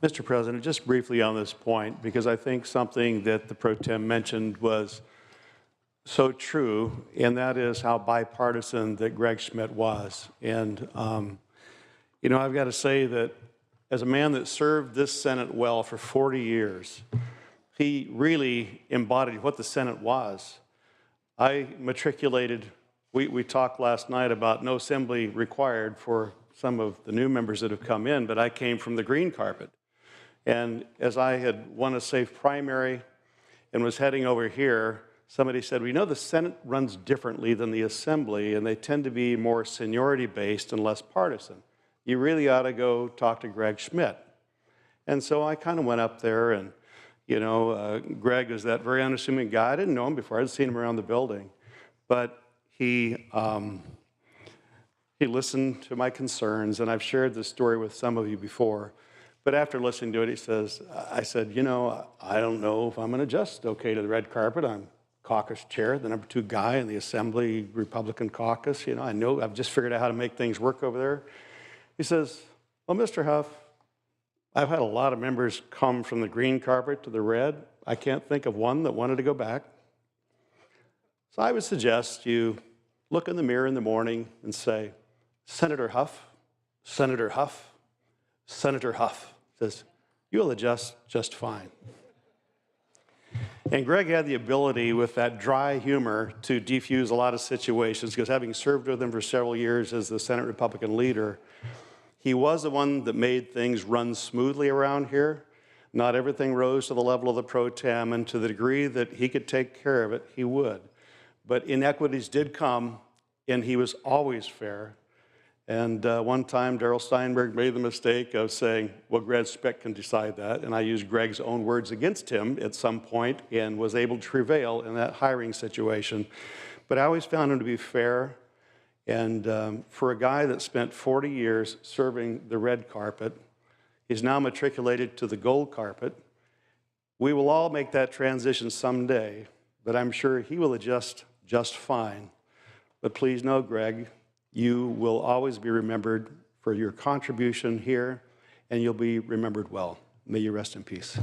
Mr. President, just briefly on this point, because I think something that the Pro Tem mentioned was so true, and that is how bipartisan that Greg Schmidt was. And, you know, I've got to say that as a man that served this Senate well for 40 years, he really embodied what the Senate was. I matriculated, we talked last night about no assembly required for some of the new members that have come in, but I came from the green carpet. And as I had won a safe primary and was heading over here, somebody said, well, you know, the Senate runs differently than the Assembly, and they tend to be more seniority-based and less partisan. You really ought to go talk to Greg Schmidt. And so I kind of went up there, and, you know, Greg is that very unassuming guy. I didn't know him before. I'd seen him around the building. But he listened to my concerns, and I've shared this story with some of you before. But after listening to it, he says, I said, you know, I don't know if I'm going to adjust okay to the red carpet. I'm caucus chair, the number 2 guy in the Assembly Republican caucus. You know, I've just figured out how to make things work over there. He says, well, Mr. Huff, I've had a lot of members come from the green carpet to the red. I can't think of one that wanted to go back. So I would suggest you look in the mirror in the morning and say, Senator Huff, Senator Huff, Senator Huff. Says, you'll adjust just fine. And Greg had the ability with that dry humor to defuse a lot of situations, because having served with him for several years as the Senate Republican leader, he was the one that made things run smoothly around here. Not everything rose to the level of the pro tem, and to the degree that he could take care of it, he would. But inequities did come, and he was always fair. And one time, Darrell Steinberg made the mistake of saying, well, Greg Schmidt can decide that. And I used Greg's own words against him at some point and was able to prevail in that hiring situation. But I always found him to be fair. And for a guy that spent 40 years serving the red carpet, he's now matriculated to the gold carpet. We will all make that transition someday, but I'm sure he will adjust just fine. But please know, Greg, you will always be remembered for your contribution here, and you'll be remembered well. May you rest in peace.